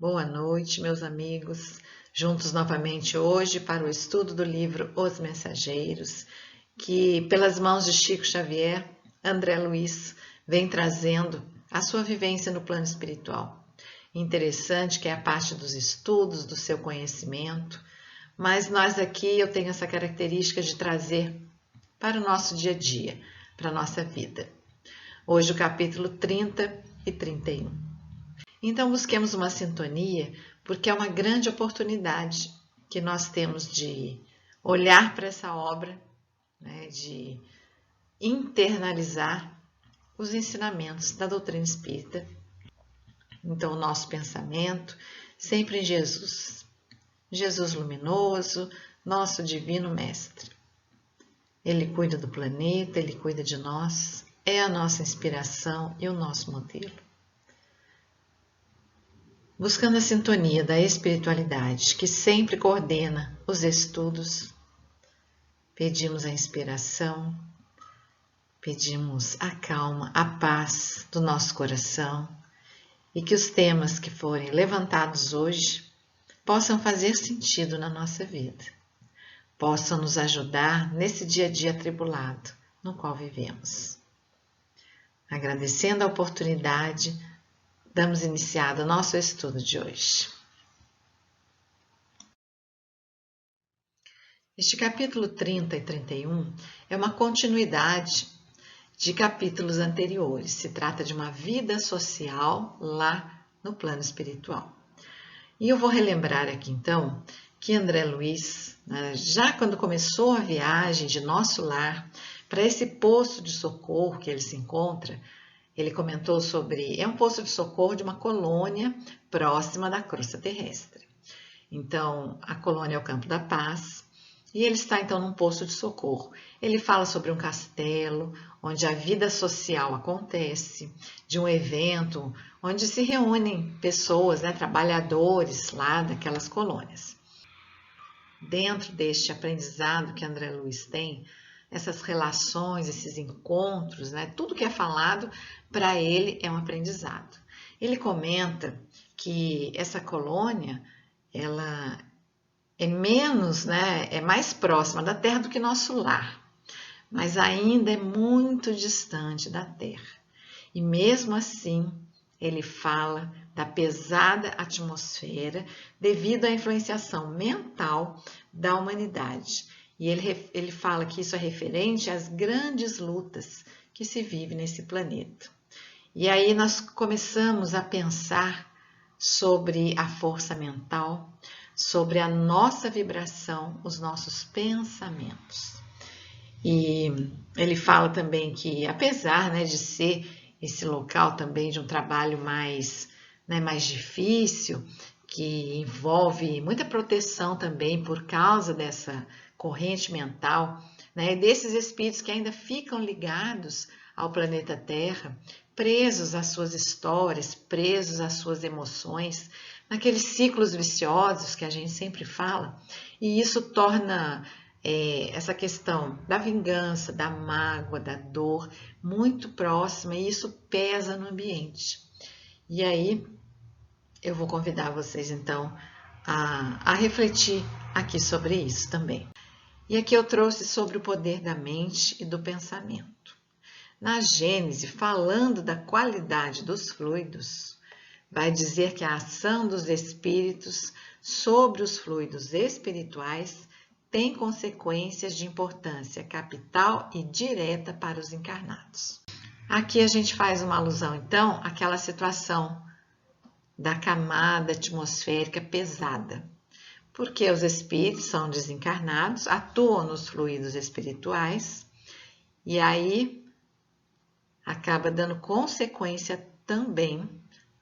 Boa noite, meus amigos. Juntos novamente hoje para o estudo do livro Os Mensageiros, que pelas mãos de Chico Xavier, André Luiz vem trazendo a sua vivência no plano espiritual. Interessante que é a parte dos estudos, do seu conhecimento, mas nós aqui eu tenho essa característica de trazer para o nosso dia a dia, para a nossa vida. Hoje o capítulo 30 e 31. Então, busquemos uma sintonia, porque é uma grande oportunidade que nós temos de olhar para essa obra, né, de internalizar os ensinamentos da doutrina espírita. Então, o nosso pensamento sempre em Jesus. Jesus luminoso, nosso divino mestre. Ele cuida do planeta, ele cuida de nós, é a nossa inspiração e o nosso modelo. Buscando a sintonia da espiritualidade que sempre coordena os estudos, pedimos a inspiração, pedimos a calma, a paz do nosso coração e que os temas que forem levantados hoje possam fazer sentido na nossa vida, possam nos ajudar nesse dia a dia atribulado no qual vivemos. Agradecendo a oportunidade, damos iniciado ao nosso estudo de hoje. Este capítulo 30 e 31 é uma continuidade de capítulos anteriores. Se trata de uma vida social lá no plano espiritual. E eu vou relembrar aqui então que André Luiz, já quando começou a viagem de nosso lar para esse posto de socorro que ele se encontra, ele comentou sobre, é um posto de socorro de uma colônia próxima da crosta terrestre. Então, a colônia é o Campo da Paz e ele está então num posto de socorro. Ele fala sobre um castelo onde a vida social acontece, de um evento onde se reúnem pessoas, trabalhadores lá daquelas colônias. Dentro deste aprendizado que André Luiz tem, essas relações, esses encontros, tudo que é falado para ele é um aprendizado. Ele comenta que essa colônia, ela é menos, é mais próxima da Terra do que nosso lar, mas ainda é muito distante da Terra. E mesmo assim, ele fala da pesada atmosfera devido à influenciação mental da humanidade. E ele fala que isso é referente às grandes lutas que se vive nesse planeta. E aí nós começamos a pensar sobre a força mental, sobre a nossa vibração, os nossos pensamentos. E ele fala também que, apesar de ser esse local também de um trabalho mais difícil, que envolve muita proteção também por causa dessa corrente mental, desses espíritos que ainda ficam ligados ao planeta Terra, presos às suas histórias, presos às suas emoções, naqueles ciclos viciosos que a gente sempre fala, e isso torna essa questão da vingança, da mágoa, da dor muito próxima, e isso pesa no ambiente. E aí eu vou convidar vocês então a refletir aqui sobre isso também. E aqui eu trouxe sobre o poder da mente e do pensamento. Na Gênese, falando da qualidade dos fluidos, vai dizer que a ação dos espíritos sobre os fluidos espirituais tem consequências de importância capital e direta para os encarnados. Aqui a gente faz uma alusão, então, àquela situação da camada atmosférica pesada, porque os espíritos são desencarnados, atuam nos fluidos espirituais e aí acaba dando consequência também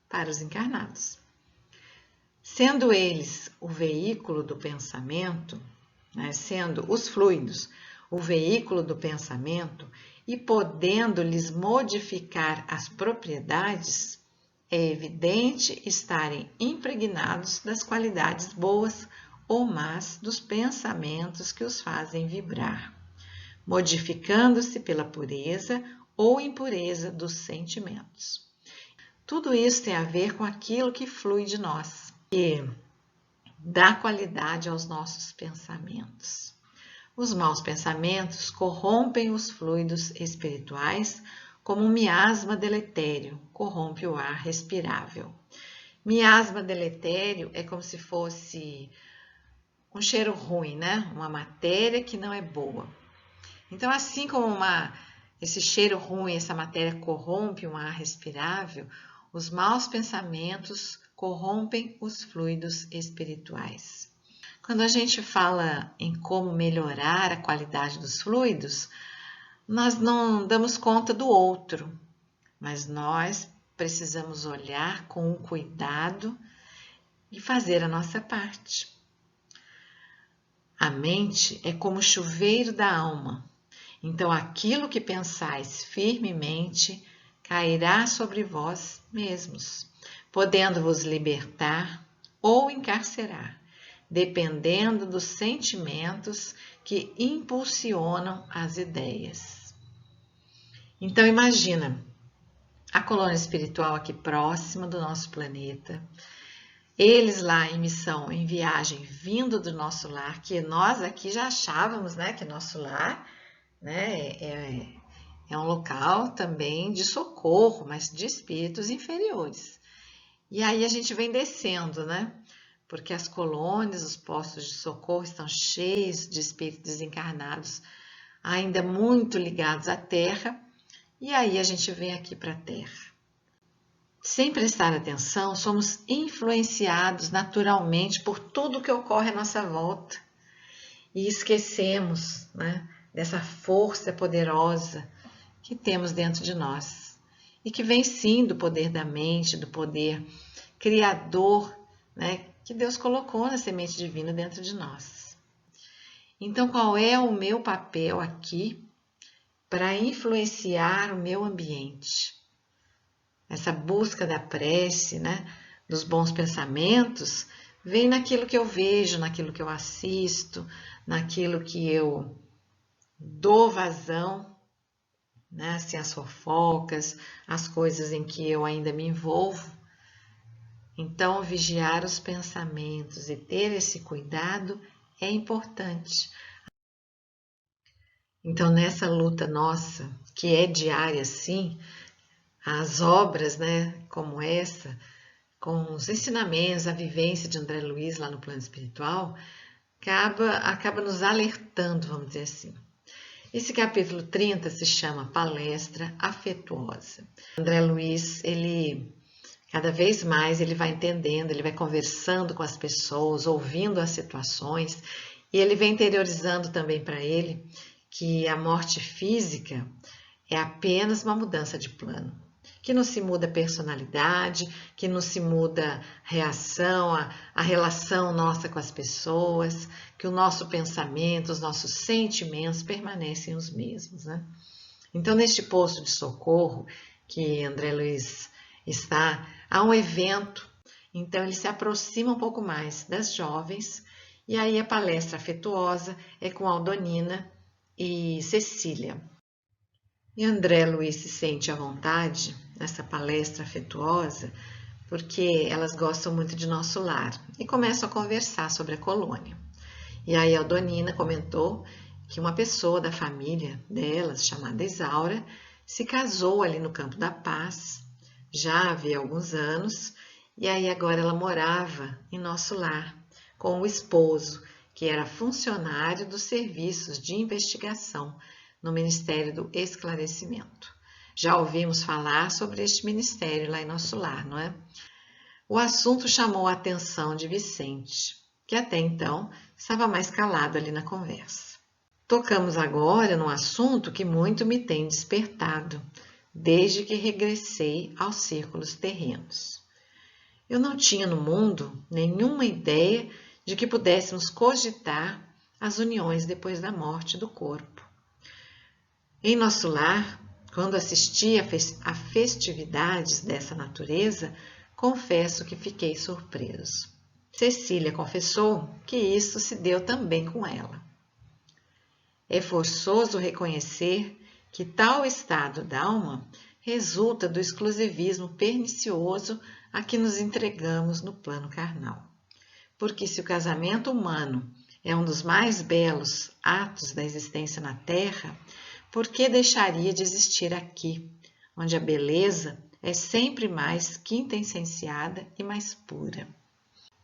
para os encarnados. Sendo eles o veículo do pensamento, sendo os fluidos o veículo do pensamento e podendo-lhes modificar as propriedades, é evidente estarem impregnados das qualidades boas ou más dos pensamentos que os fazem vibrar, modificando-se pela pureza ou impureza dos sentimentos. Tudo isso tem a ver com aquilo que flui de nós. que dá qualidade aos nossos pensamentos. Os maus pensamentos corrompem os fluidos espirituais, como um miasma deletério corrompe o ar respirável. Miasma deletério é como se fosse um cheiro ruim, né? Uma matéria que não é boa. Então, assim como esse cheiro ruim, essa matéria corrompe um ar respirável, os maus pensamentos corrompem os fluidos espirituais. Quando a gente fala em como melhorar a qualidade dos fluidos, nós não damos conta do outro, mas nós precisamos olhar com cuidado e fazer a nossa parte. A mente é como o chuveiro da alma. Então, aquilo que pensais firmemente cairá sobre vós mesmos, podendo vos libertar ou encarcerar, dependendo dos sentimentos que impulsionam as ideias. Então, imagina a colônia espiritual aqui próxima do nosso planeta, eles lá em missão, em viagem, vindo do nosso lar, que nós aqui já achávamos, né, que nosso lar, né, é um local também de socorro, mas de espíritos inferiores. E aí a gente vem descendo, né? Porque as colônias, os postos de socorro estão cheios de espíritos desencarnados, ainda muito ligados à Terra, e aí a gente vem aqui para a Terra. Sem prestar atenção, somos influenciados naturalmente por tudo que ocorre à nossa volta e esquecemos, né, dessa força poderosa que temos dentro de nós e que vem sim do poder da mente, do poder criador, né, que Deus colocou na semente divina dentro de nós. Então, qual é o meu papel aqui para influenciar o meu ambiente? Essa busca da prece, né, dos bons pensamentos, vem naquilo que eu vejo, naquilo que eu assisto, naquilo que eu dou vazão, né, assim, as fofocas, as coisas em que eu ainda me envolvo. Então, vigiar os pensamentos e ter esse cuidado é importante. Então, nessa luta nossa, que é diária, sim, as obras, né, como essa, com os ensinamentos, a vivência de André Luiz lá no plano espiritual, acaba nos alertando, vamos dizer assim. Esse capítulo 30 se chama Palestra Afetuosa. André Luiz, cada vez mais ele vai entendendo, ele vai conversando com as pessoas, ouvindo as situações, e ele vem interiorizando também para ele que a morte física é apenas uma mudança de plano, que não se muda a personalidade, que não se muda a reação, a relação nossa com as pessoas, que o nosso pensamento, os nossos sentimentos permanecem os mesmos, né? Então, neste posto de socorro que André Luiz está, há um evento, então ele se aproxima um pouco mais das jovens, e aí a palestra afetuosa é com Aldonina e Cecília. E André Luiz se sente à vontade nessa palestra afetuosa porque elas gostam muito de nosso lar e começam a conversar sobre a colônia. E aí a Aldonina comentou que uma pessoa da família delas, chamada Isaura, se casou ali no Campo da Paz, já havia alguns anos, e aí agora ela morava em nosso lar com o esposo, que era funcionário dos serviços de investigação no Ministério do Esclarecimento. Já ouvimos falar sobre este ministério lá em nosso lar, não é? O assunto chamou a atenção de Vicente, que até então estava mais calado ali na conversa. Tocamos agora num assunto que muito me tem despertado, desde que regressei aos círculos terrenos. Eu não tinha no mundo nenhuma ideia de que pudéssemos cogitar as uniões depois da morte do corpo. Em nosso lar, quando assisti a festividades dessa natureza, confesso que fiquei surpreso. Cecília confessou que isso se deu também com ela. É forçoso reconhecer que tal estado da alma resulta do exclusivismo pernicioso a que nos entregamos no plano carnal. Porque se o casamento humano é um dos mais belos atos da existência na Terra, por que deixaria de existir aqui, onde a beleza é sempre mais quintessenciada e mais pura?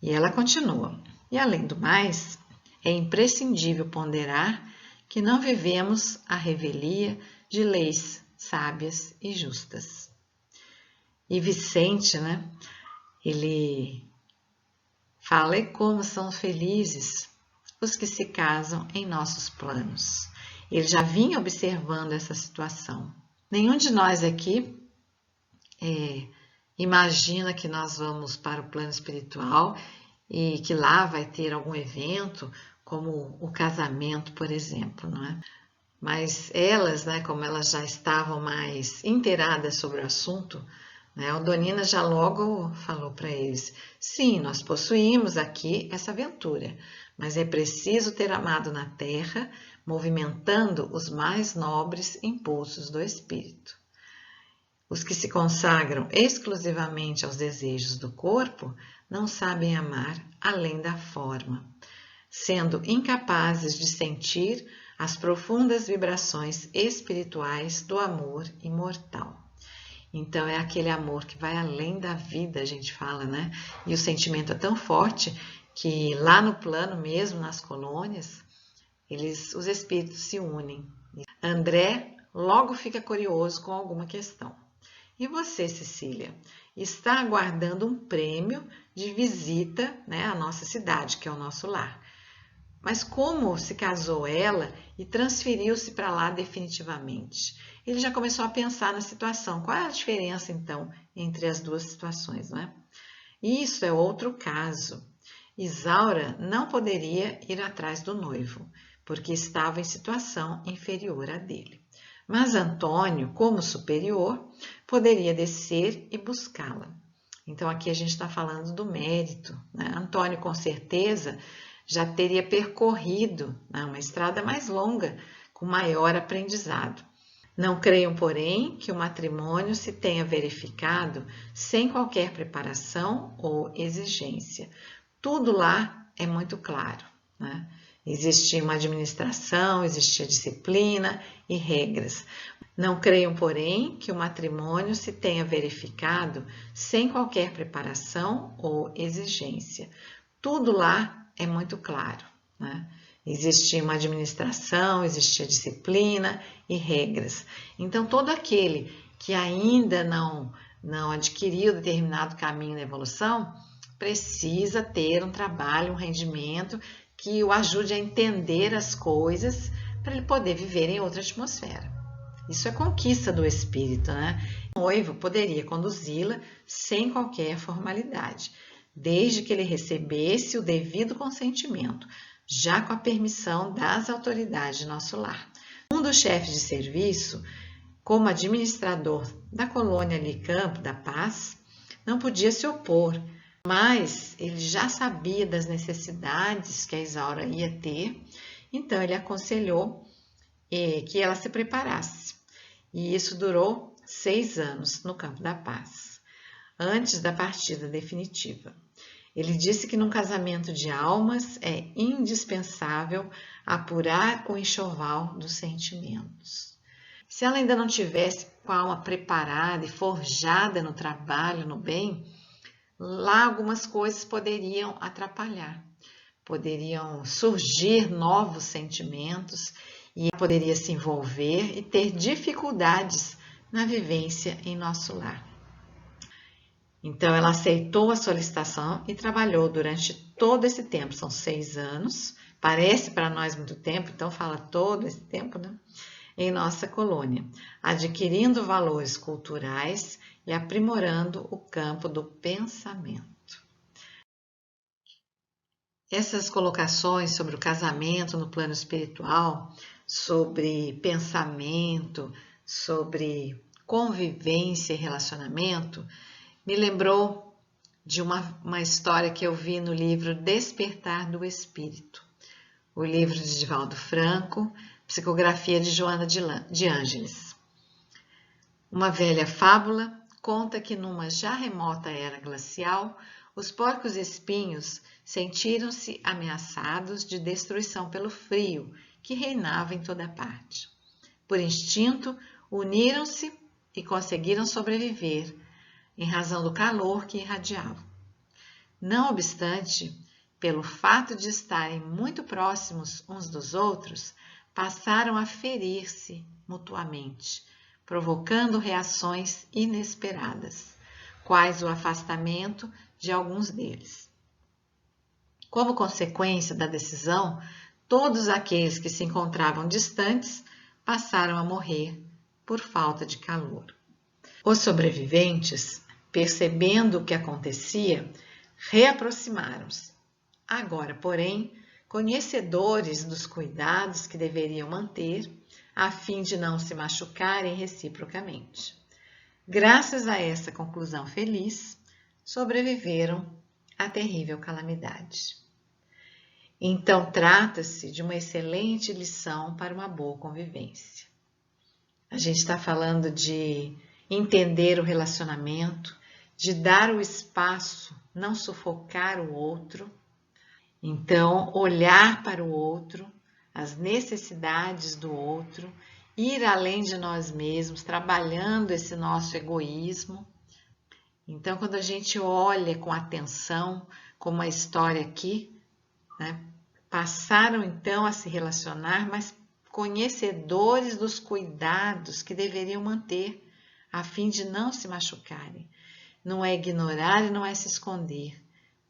E ela continua: e além do mais, é imprescindível ponderar que não vivemos à revelia de leis sábias e justas. E Vicente, ele fala: e como são felizes os que se casam em nossos planos. Ele já vinha observando essa situação. Nenhum de nós aqui imagina que nós vamos para o plano espiritual e que lá vai ter algum evento, como o casamento, por exemplo, não é? Mas elas, como elas já estavam mais inteiradas sobre o assunto, a Aldonina já logo falou para eles: sim, nós possuímos aqui essa aventura, mas é preciso ter amado na terra, movimentando os mais nobres impulsos do espírito. Os que se consagram exclusivamente aos desejos do corpo não sabem amar além da forma, sendo incapazes de sentir as profundas vibrações espirituais do amor imortal. Então é aquele amor que vai além da vida, a gente fala, E o sentimento é tão forte que lá no plano mesmo, nas colônias, os espíritos se unem. André logo fica curioso com alguma questão. E você, Cecília, está aguardando um prêmio de visita, à nossa cidade, que é o nosso lar. Mas como se casou ela e transferiu-se para lá definitivamente? Ele já começou a pensar na situação. Qual é a diferença, então, entre as duas situações, Isso é outro caso. Isaura não poderia ir atrás do noivo, porque estava em situação inferior à dele. Mas Antônio, como superior, poderia descer e buscá-la. Então, aqui a gente está falando do mérito. Antônio, com certeza, já teria percorrido uma estrada mais longa, com maior aprendizado. Não creiam, porém, que o matrimônio se tenha verificado sem qualquer preparação ou exigência. Tudo lá é muito claro. Existia uma administração, existia disciplina e regras. Não creiam, porém, que o matrimônio se tenha verificado sem qualquer preparação ou exigência. Tudo lá é muito claro. Existia uma administração, existia disciplina e regras. Então, todo aquele que ainda não adquiriu determinado caminho na evolução, precisa ter um trabalho, um rendimento que o ajude a entender as coisas para ele poder viver em outra atmosfera. Isso é conquista do espírito, O noivo poderia conduzi-la sem qualquer formalidade, desde que ele recebesse o devido consentimento, já com a permissão das autoridades de nosso lar. Um dos chefes de serviço, como administrador da colônia ali Campo da Paz, não podia se opor, mas ele já sabia das necessidades que a Isaura ia ter, então ele aconselhou que ela se preparasse. E isso durou 6 anos no Campo da Paz, antes da partida definitiva. Ele disse que num casamento de almas é indispensável apurar o enxoval dos sentimentos. Se ela ainda não tivesse com a alma preparada e forjada no trabalho, no bem, lá algumas coisas poderiam atrapalhar, poderiam surgir novos sentimentos e ela poderia se envolver e ter dificuldades na vivência em nosso lar. Então, ela aceitou a solicitação e trabalhou durante todo esse tempo, são 6 anos, parece para nós muito tempo, então fala todo esse tempo, em nossa colônia, adquirindo valores culturais e aprimorando o campo do pensamento. Essas colocações sobre o casamento no plano espiritual, sobre pensamento, sobre convivência e relacionamento, me lembrou de uma história que eu vi no livro Despertar do Espírito, o livro de Divaldo Franco, psicografia de Joana de Ângeles. Uma velha fábula conta que numa já remota era glacial, os porcos-espinhos sentiram-se ameaçados de destruição pelo frio que reinava em toda parte. Por instinto, uniram-se e conseguiram sobreviver, em razão do calor que irradiava. Não obstante, pelo fato de estarem muito próximos uns dos outros, passaram a ferir-se mutuamente, provocando reações inesperadas, quais o afastamento de alguns deles. Como consequência da decisão, todos aqueles que se encontravam distantes passaram a morrer por falta de calor. Os sobreviventes, percebendo o que acontecia, reaproximaram-se. Agora, porém, conhecedores dos cuidados que deveriam manter, a fim de não se machucarem reciprocamente. Graças a essa conclusão feliz, sobreviveram à terrível calamidade. Então, trata-se de uma excelente lição para uma boa convivência. A gente está falando de entender o relacionamento, de dar o espaço, não sufocar o outro. Então, olhar para o outro, as necessidades do outro, ir além de nós mesmos, trabalhando esse nosso egoísmo. Então, quando a gente olha com atenção, como a história aqui, né, passaram então a se relacionar, mas conhecedores dos cuidados que deveriam manter, a fim de não se machucarem. Não é ignorar e não é se esconder,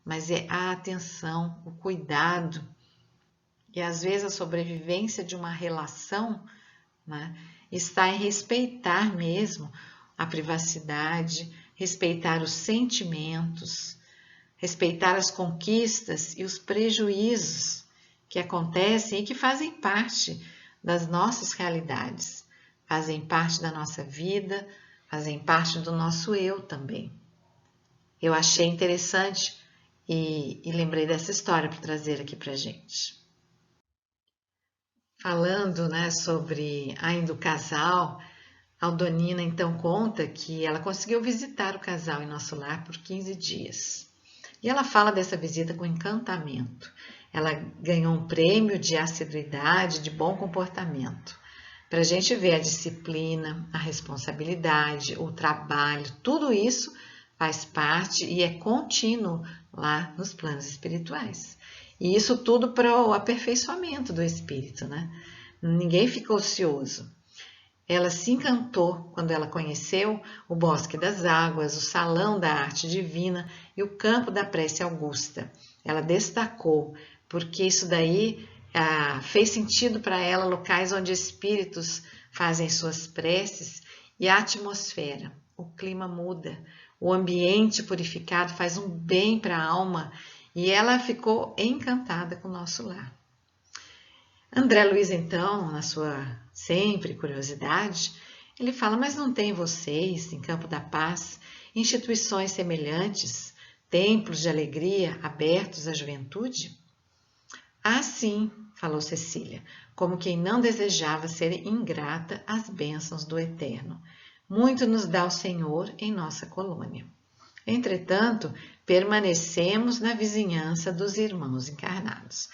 mas é a atenção, o cuidado. E às vezes a sobrevivência de uma relação, né, está em respeitar mesmo a privacidade, respeitar os sentimentos, respeitar as conquistas e os prejuízos que acontecem e que fazem parte das nossas realidades, fazem parte da nossa vida, fazem parte do nosso eu também. Eu achei interessante e lembrei dessa história para trazer aqui para a gente. Falando, né, sobre ainda o casal, a Aldonina então conta que ela conseguiu visitar o casal em nosso lar por 15 dias. E ela fala dessa visita com encantamento. Ela ganhou um prêmio de assiduidade, de bom comportamento. Para a gente ver a disciplina, a responsabilidade, o trabalho, tudo isso faz parte e é contínuo lá nos planos espirituais. E isso tudo para o aperfeiçoamento do espírito, né? Ninguém fica ocioso. Ela se encantou quando ela conheceu o Bosque das Águas, o Salão da Arte Divina e o Campo da Prece Augusta. Ela destacou, porque isso daí fez sentido para ela, locais onde espíritos fazem suas preces e a atmosfera, o clima muda, o ambiente purificado faz um bem para a alma e ela ficou encantada com o nosso lar. André Luiz, então, na sua sempre curiosidade, ele fala, mas não tem vocês, em Campo da Paz, instituições semelhantes, templos de alegria abertos à juventude? Ah, sim, falou Cecília, como quem não desejava ser ingrata às bênçãos do Eterno. Muito nos dá o Senhor em nossa colônia. Entretanto, permanecemos na vizinhança dos irmãos encarnados.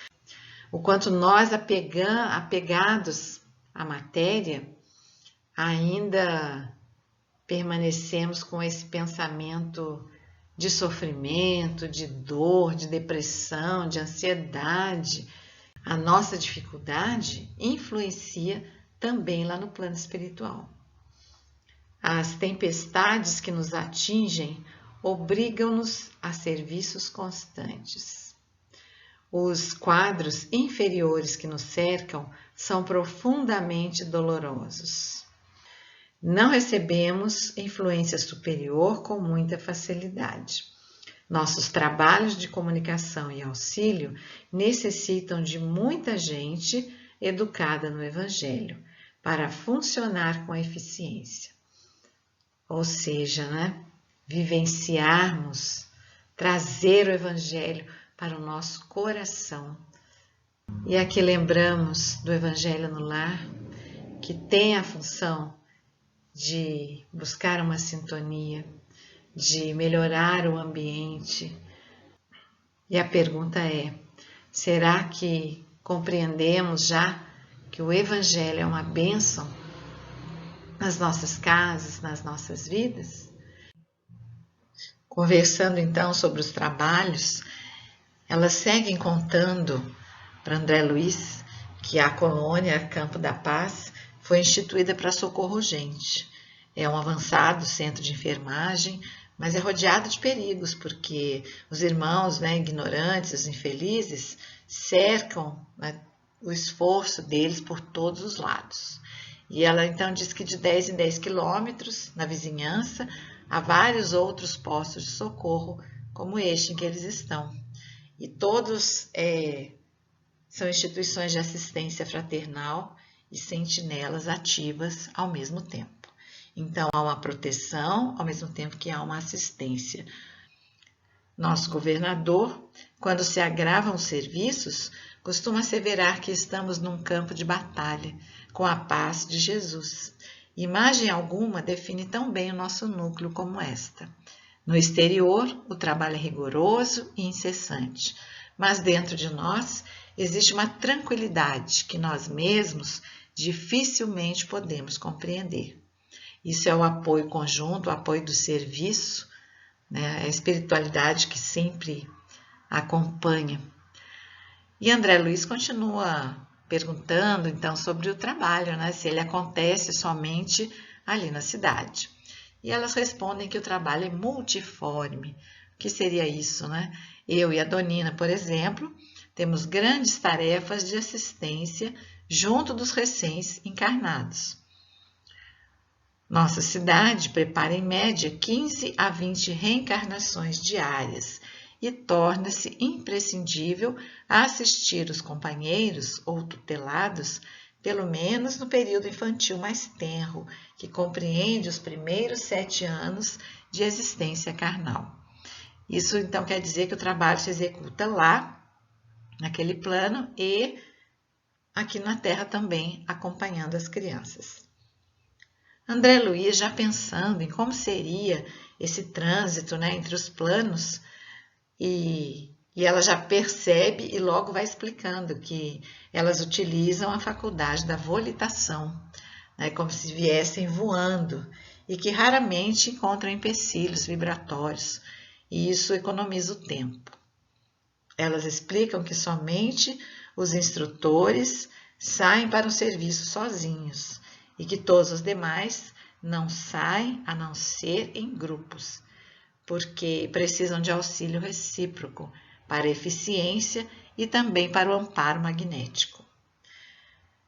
O quanto nós apegados à matéria, ainda permanecemos com esse pensamento de sofrimento, de dor, de depressão, de ansiedade. A nossa dificuldade influencia também lá no plano espiritual. As tempestades que nos atingem obrigam-nos a serviços constantes. Os quadros inferiores que nos cercam são profundamente dolorosos. Não recebemos influência superior com muita facilidade. Nossos trabalhos de comunicação e auxílio necessitam de muita gente educada no Evangelho para funcionar com eficiência. Ou seja, né, vivenciarmos, trazer o Evangelho para o nosso coração. E aqui lembramos do Evangelho no Lar, que tem a função de buscar uma sintonia, de melhorar o ambiente. E a pergunta é: será que compreendemos já que o Evangelho é uma bênção nas nossas casas, nas nossas vidas? Conversando então sobre os trabalhos, elas seguem contando para André Luiz que a colônia Campo da Paz foi instituída para socorro urgente. É um avançado centro de enfermagem, mas é rodeado de perigos, porque os irmãos, ignorantes, os infelizes, cercam, o esforço deles por todos os lados. E ela então diz que de 10 em 10 quilômetros, na vizinhança, há vários outros postos de socorro, como este em que eles estão. E todos são instituições de assistência fraternal e sentinelas ativas ao mesmo tempo. Então, há uma proteção, ao mesmo tempo que há uma assistência. Nosso governador, quando se agravam os serviços, costuma asseverar que estamos num campo de batalha, com a paz de Jesus. Imagem alguma define tão bem o nosso núcleo como esta. No exterior, o trabalho é rigoroso e incessante, mas dentro de nós existe uma tranquilidade que nós mesmos dificilmente podemos compreender. Isso é o apoio conjunto, o apoio do serviço, a espiritualidade que sempre acompanha. E André Luiz continua perguntando então sobre o trabalho, se ele acontece somente ali na cidade. E elas respondem que o trabalho é multiforme. O que seria isso, Eu e a Donina, por exemplo, temos grandes tarefas de assistência junto dos recém-encarnados. Nossa cidade prepara em média 15 a 20 reencarnações diárias e torna-se imprescindível assistir os companheiros ou tutelados, pelo menos no período infantil mais tenro, que compreende os primeiros 7 anos de existência carnal. Isso então quer dizer que o trabalho se executa lá, naquele plano, e aqui na Terra também, acompanhando as crianças. André Luiz, já pensando em como seria esse trânsito entre os planos, e ela já percebe e logo vai explicando que elas utilizam a faculdade da volitação, como se viessem voando, e que raramente encontram empecilhos vibratórios, e isso economiza o tempo. Elas explicam que somente os instrutores saem para o serviço sozinhos, e que todos os demais não saem a não ser em grupos, porque precisam de auxílio recíproco para a eficiência e também para o amparo magnético.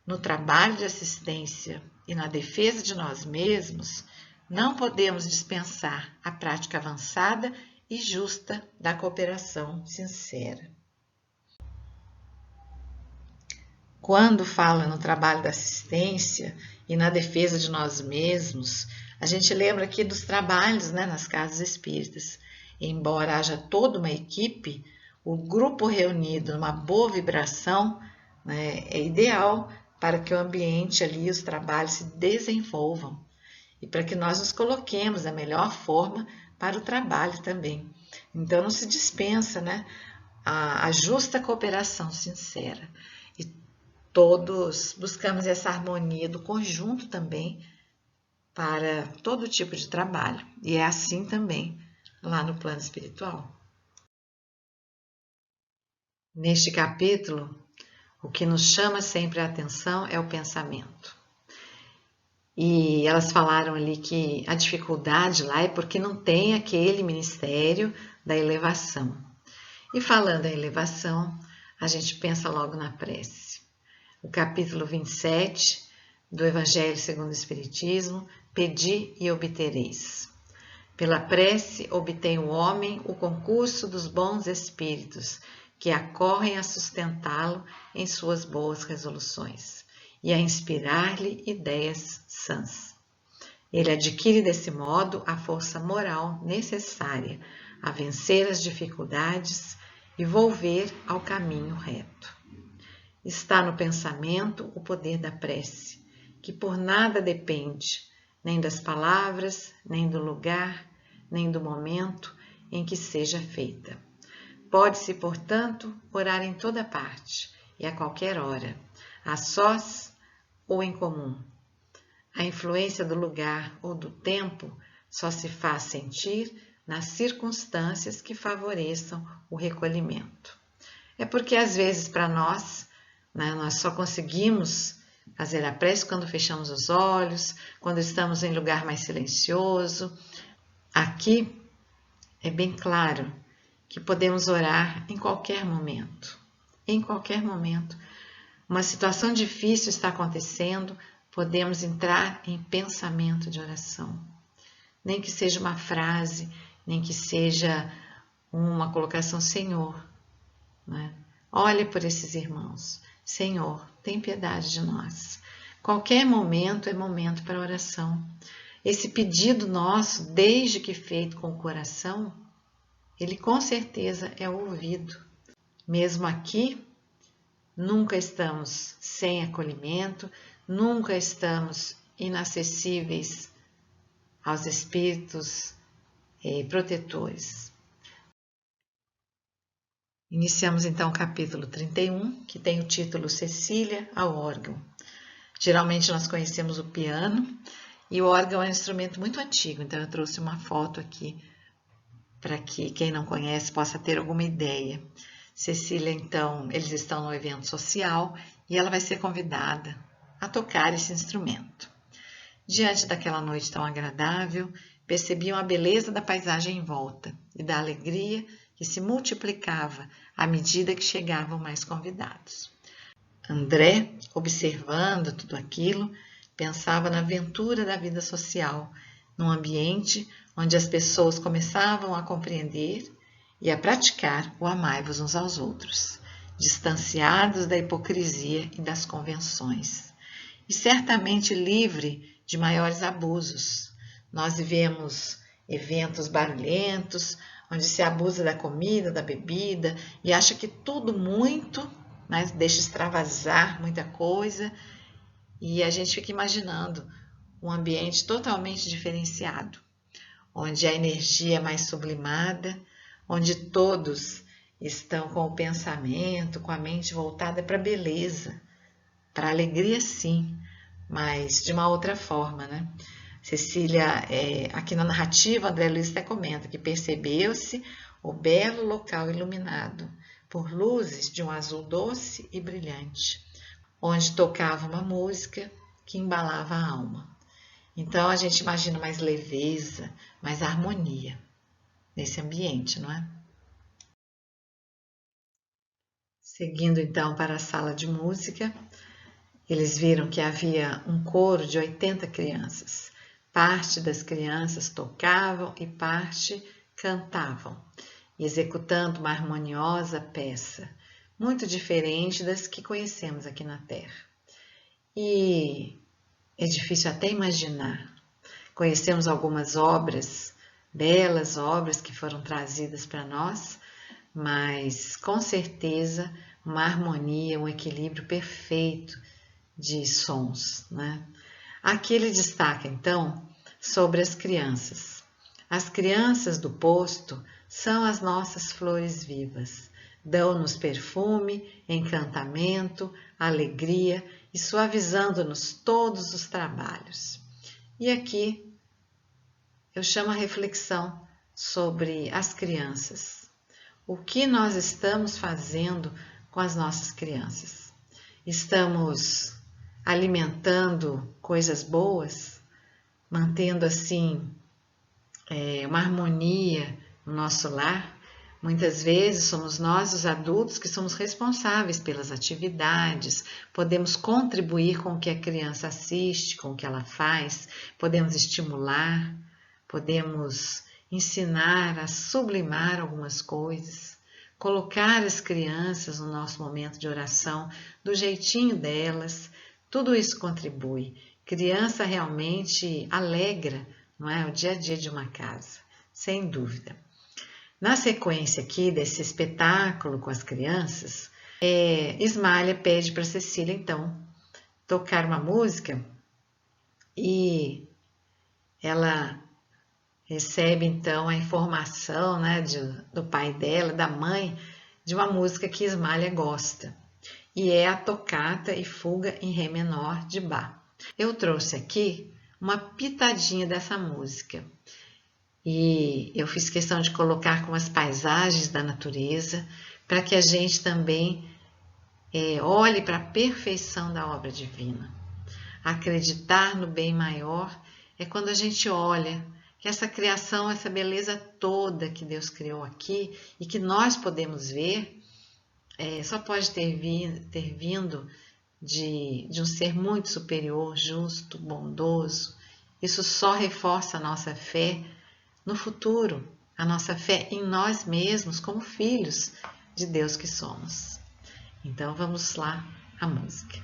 No trabalho de assistência e na defesa de nós mesmos, não podemos dispensar a prática avançada e justa da cooperação sincera. Quando fala no trabalho da assistência e na defesa de nós mesmos, a gente lembra aqui dos trabalhos nas casas espíritas. Embora haja toda uma equipe, o grupo reunido numa boa vibração é ideal para que o ambiente ali, os trabalhos se desenvolvam e para que nós nos coloquemos da melhor forma para o trabalho também. Então não se dispensa a justa cooperação sincera. Todos buscamos essa harmonia do conjunto também para todo tipo de trabalho. E é assim também lá no plano espiritual. Neste capítulo, o que nos chama sempre a atenção é o pensamento. E elas falaram ali que a dificuldade lá é porque não tem aquele ministério da elevação. E falando em elevação, a gente pensa logo na prece. O capítulo 27 do Evangelho segundo o Espiritismo, pedi e obtereis. Pela prece obtém o homem o concurso dos bons espíritos, que acorrem a sustentá-lo em suas boas resoluções e a inspirar-lhe ideias sãs. Ele adquire desse modo a força moral necessária a vencer as dificuldades e volver ao caminho reto. Está no pensamento o poder da prece, que por nada depende, nem das palavras, nem do lugar, nem do momento em que seja feita. Pode-se, portanto, orar em toda parte e a qualquer hora, a sós ou em comum. A influência do lugar ou do tempo só se faz sentir nas circunstâncias que favoreçam o recolhimento. É porque, às vezes, para nós, nós só conseguimos fazer a prece quando fechamos os olhos, quando estamos em lugar mais silencioso. Aqui é bem claro que podemos orar em qualquer momento. Em qualquer momento. Uma situação difícil está acontecendo, podemos entrar em pensamento de oração. Nem que seja uma frase, nem que seja uma colocação, Senhor, né? Olha por esses irmãos. Senhor, tem piedade de nós. Qualquer momento é momento para oração. Esse pedido nosso, desde que feito com o coração, ele com certeza é ouvido. Mesmo aqui, nunca estamos sem acolhimento, nunca estamos inacessíveis aos espíritos protetores. Iniciamos então o capítulo 31, que tem o título Cecília ao órgão. Geralmente nós conhecemos o piano e o órgão é um instrumento muito antigo, então eu trouxe uma foto aqui para que quem não conhece possa ter alguma ideia. Cecília, então, eles estão no evento social e ela vai ser convidada a tocar esse instrumento. Diante daquela noite tão agradável, percebiam a beleza da paisagem em volta e da alegria que se multiplicava à medida que chegavam mais convidados. André, observando tudo aquilo, pensava na aventura da vida social, num ambiente onde as pessoas começavam a compreender e a praticar o amai-vos uns aos outros, distanciados da hipocrisia e das convenções, e certamente livre de maiores abusos. Nós vivemos eventos barulhentos, onde se abusa da comida, da bebida e acha que tudo muito, né, deixa extravasar muita coisa e a gente fica imaginando um ambiente totalmente diferenciado, onde a energia é mais sublimada, onde todos estão com o pensamento, com a mente voltada para a beleza, para a alegria sim, mas de uma outra forma, né? Cecília, aqui na narrativa, André Luiz até comenta que percebeu-se o belo local iluminado por luzes de um azul doce e brilhante, onde tocava uma música que embalava a alma. Então a gente imagina mais leveza, mais harmonia nesse ambiente, não é? Seguindo então para a sala de música, eles viram que havia um coro de 80 crianças. Parte das crianças tocavam e parte cantavam, executando uma harmoniosa peça, muito diferente das que conhecemos aqui na Terra. E é difícil até imaginar. Conhecemos algumas obras, belas obras que foram trazidas para nós, mas com certeza uma harmonia, um equilíbrio perfeito de sons, né? Aqui ele destaca, então, sobre as crianças. As crianças do posto são as nossas flores vivas. Dão-nos perfume, encantamento, alegria e suavizando-nos todos os trabalhos. E aqui eu chamo a reflexão sobre as crianças. O que nós estamos fazendo com as nossas crianças? Estamos alimentando coisas boas, mantendo assim uma harmonia no nosso lar? Muitas vezes somos nós, os adultos, que somos responsáveis pelas atividades, podemos contribuir com o que a criança assiste, com o que ela faz, podemos estimular, podemos ensinar a sublimar algumas coisas, colocar as crianças no nosso momento de oração do jeitinho delas. Tudo isso contribui. Criança realmente alegra, não é, o dia a dia de uma casa, sem dúvida. Na sequência aqui desse espetáculo com as crianças, Ismália pede para Cecília, então, tocar uma música e ela recebe então a informação, né, do pai dela, da mãe, de uma música que Ismália gosta, e é a Tocata e Fuga em Ré menor de Bach. Eu trouxe aqui uma pitadinha dessa música e eu fiz questão de colocar com as paisagens da natureza para que a gente também olhe para a perfeição da obra divina. Acreditar no bem maior é quando a gente olha que essa criação, essa beleza toda que Deus criou aqui e que nós podemos ver, só pode ter vindo de um ser muito superior, justo, bondoso. Isso só reforça a nossa fé no futuro, a nossa fé em nós mesmos como filhos de Deus que somos. Então vamos lá à música.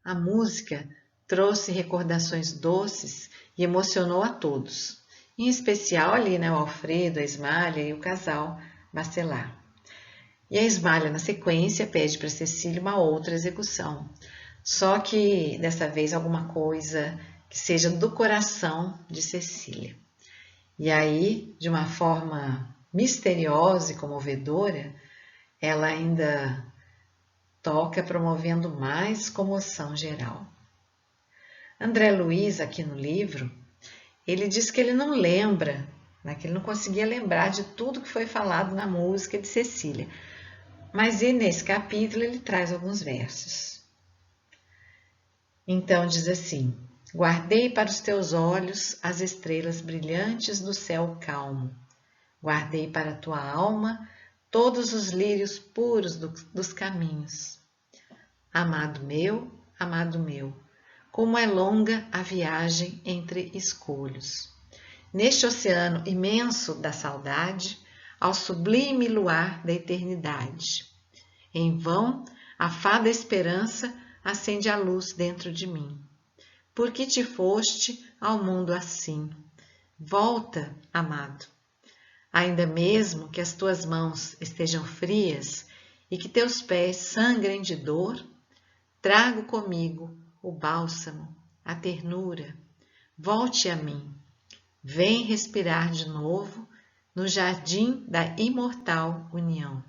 A música trouxe recordações doces e emocionou a todos, em especial ali, né, o Alfredo, a Ismália e o casal Bacelar. E a Ismália, na sequência, pede para Cecília uma outra execução, só que dessa vez alguma coisa que seja do coração de Cecília. E aí, de uma forma misteriosa e comovedora, ela ainda toca promovendo mais comoção geral. André Luiz, aqui no livro, ele diz que ele não lembra, né, que ele não conseguia lembrar de tudo que foi falado na música de Cecília, mas nesse capítulo ele traz alguns versos. Então diz assim: guardei para os teus olhos as estrelas brilhantes do céu calmo, guardei para a tua alma todos os lírios puros dos caminhos. Amado meu, como é longa a viagem entre escolhos. Neste oceano imenso da saudade, ao sublime luar da eternidade. Em vão, a fada esperança acende a luz dentro de mim. Por que te foste ao mundo assim? Volta, amado. Ainda mesmo que as tuas mãos estejam frias e que teus pés sangrem de dor, trago comigo o bálsamo, a ternura. Volte a mim. Vem respirar de novo no jardim da imortal união.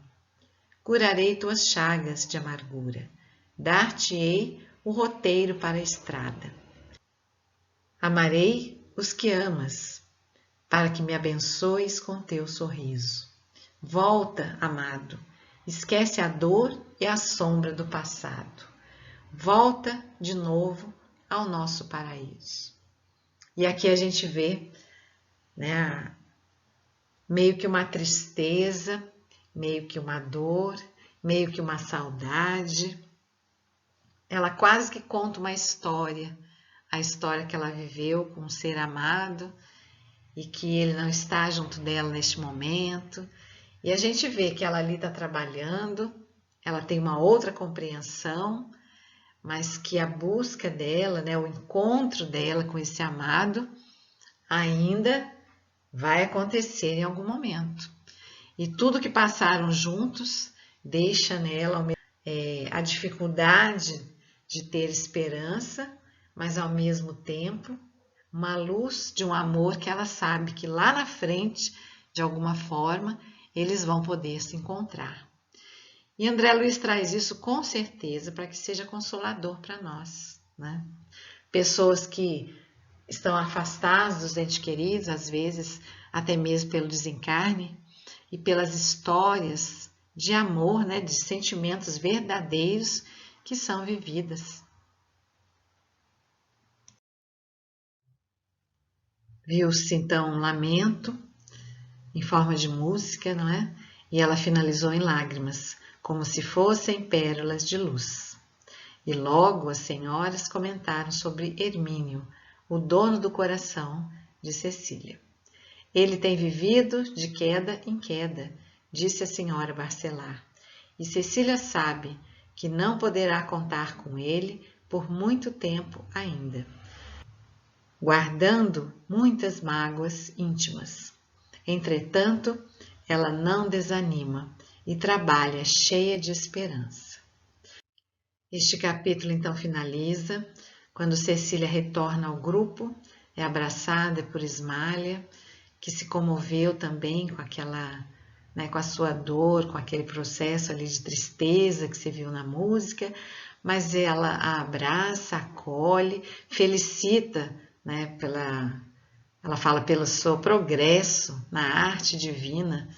Curarei tuas chagas de amargura. Dar-te-ei o roteiro para a estrada. Amarei os que amas, para que me abençoes com teu sorriso. Volta, amado, esquece a dor e a sombra do passado. Volta de novo ao nosso paraíso. E aqui a gente vê, né, meio que uma tristeza, meio que uma dor, meio que uma saudade. Ela quase que conta uma história, a história que ela viveu com um ser amado e que ele não está junto dela neste momento. E a gente vê que ela ali está trabalhando, ela tem uma outra compreensão, mas que a busca dela, né, o encontro dela com esse amado ainda vai acontecer em algum momento. E tudo que passaram juntos deixa nela a dificuldade de ter esperança, mas ao mesmo tempo uma luz de um amor que ela sabe que lá na frente, de alguma forma, eles vão poder se encontrar. E André Luiz traz isso com certeza para que seja consolador para nós, né? Pessoas que estão afastadas dos entes queridos, às vezes até mesmo pelo desencarne, e pelas histórias de amor, né, de sentimentos verdadeiros que são vividas. Viu-se então um lamento em forma de música, não é? E ela finalizou em lágrimas, como se fossem pérolas de luz. E logo as senhoras comentaram sobre Hermínio, o dono do coração de Cecília. Ele tem vivido de queda em queda, disse a senhora Barcelar, e Cecília sabe que não poderá contar com ele por muito tempo ainda, guardando muitas mágoas íntimas. Entretanto, ela não desanima e trabalha cheia de esperança. Este capítulo então finaliza quando Cecília retorna ao grupo, é abraçada por Ismália, que se comoveu também com aquela, né, com a sua dor, com aquele processo ali de tristeza que se viu na música, mas ela a abraça, acolhe, felicita, né, ela fala pelo seu progresso na arte divina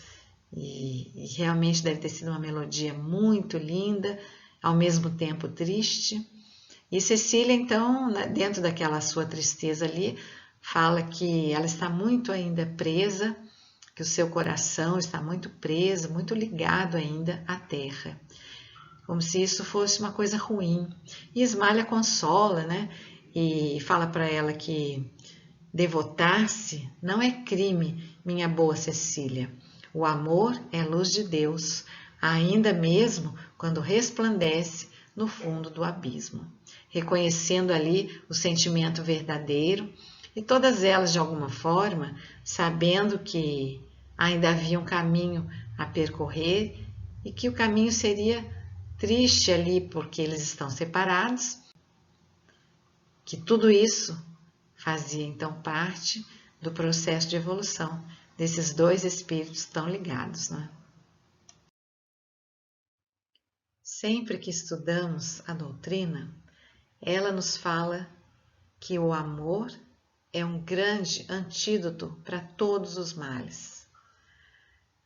e realmente deve ter sido uma melodia muito linda, ao mesmo tempo triste. E Cecília, então, dentro daquela sua tristeza ali, fala que ela está muito ainda presa, que o seu coração está muito preso, muito ligado ainda à terra, como se isso fosse uma coisa ruim. E Ismália consola, né? E fala para ela que devotar-se não é crime, minha boa Cecília. O amor é luz de Deus, ainda mesmo quando resplandece no fundo do abismo. Reconhecendo ali o sentimento verdadeiro e todas elas, de alguma forma, sabendo que ainda havia um caminho a percorrer e que o caminho seria triste ali porque eles estão separados, que tudo isso fazia então parte do processo de evolução desses dois espíritos tão ligados, né? Sempre que estudamos a doutrina, ela nos fala que o amor é um grande antídoto para todos os males.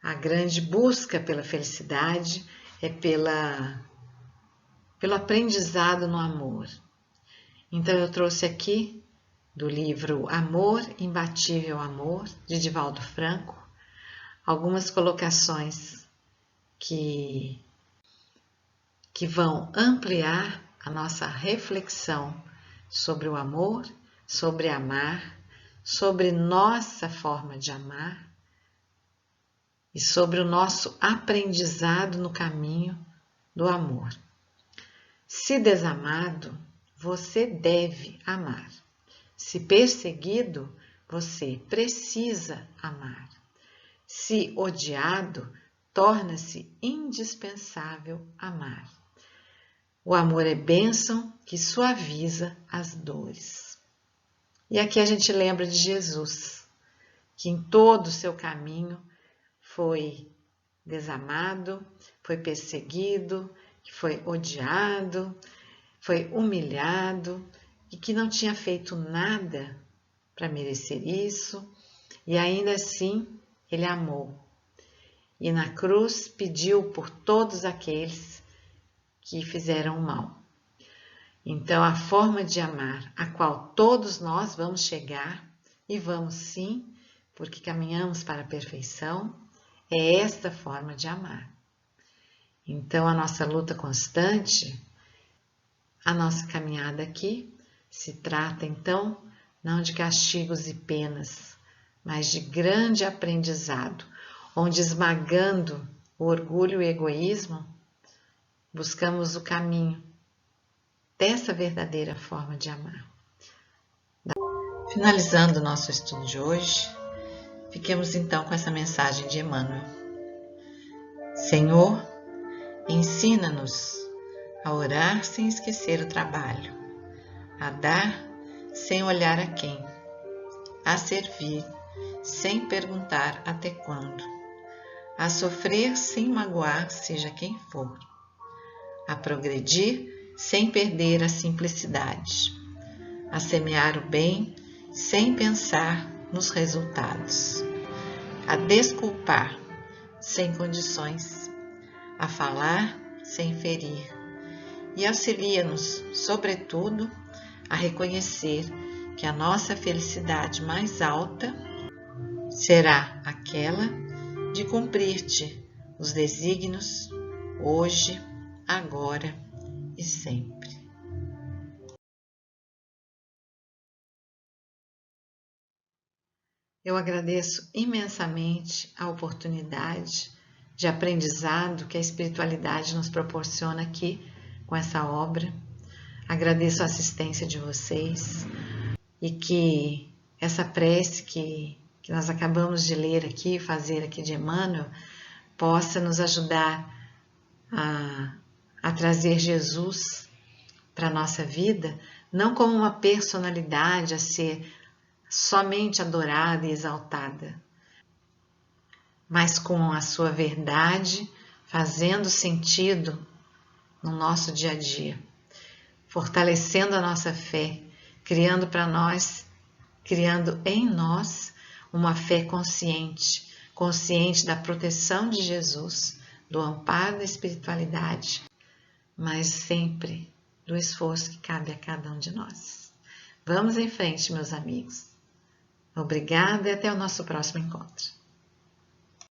A grande busca pela felicidade é pelo aprendizado no amor. Então eu trouxe aqui do livro Amor, Imbatível Amor, de Divaldo Franco, algumas colocações que vão ampliar a nossa reflexão sobre o amor, sobre amar, sobre nossa forma de amar e sobre o nosso aprendizado no caminho do amor. Se desamado, você deve amar. Se perseguido, você precisa amar. Se odiado, torna-se indispensável amar. O amor é bênção que suaviza as dores. E aqui a gente lembra de Jesus, que em todo o seu caminho foi desamado, foi perseguido, foi odiado, foi humilhado e que não tinha feito nada para merecer isso, e ainda assim ele amou. E na cruz pediu por todos aqueles que fizeram mal. Então, a forma de amar a qual todos nós vamos chegar, e vamos sim, porque caminhamos para a perfeição, é esta forma de amar. Então, a nossa luta constante, a nossa caminhada aqui, se trata então não de castigos e penas, mas de grande aprendizado, onde esmagando o orgulho e o egoísmo, buscamos o caminho dessa verdadeira forma de amar. Finalizando o nosso estudo de hoje, fiquemos então com essa mensagem de Emmanuel. Senhor, ensina-nos a orar sem esquecer o trabalho, a dar sem olhar a quem, a servir sem perguntar até quando, a sofrer sem magoar seja quem for, a progredir sem perder a simplicidade, a semear o bem sem pensar nos resultados, a desculpar sem condições, a falar sem ferir e auxilia-nos, sobretudo, a reconhecer que a nossa felicidade mais alta será aquela de cumprir-te os desígnios hoje, agora e sempre. Eu agradeço imensamente a oportunidade de aprendizado que a espiritualidade nos proporciona aqui com essa obra. Agradeço a assistência de vocês e que essa prece que nós acabamos de ler aqui, fazer aqui de Emmanuel, possa nos ajudar a trazer Jesus para a nossa vida, não como uma personalidade a ser somente adorada e exaltada, mas com a sua verdade fazendo sentido no nosso dia a dia, fortalecendo a nossa fé, criando em nós uma fé consciente, consciente da proteção de Jesus, do amparo da espiritualidade, mas sempre do esforço que cabe a cada um de nós. Vamos em frente, meus amigos. Obrigada e até o nosso próximo encontro.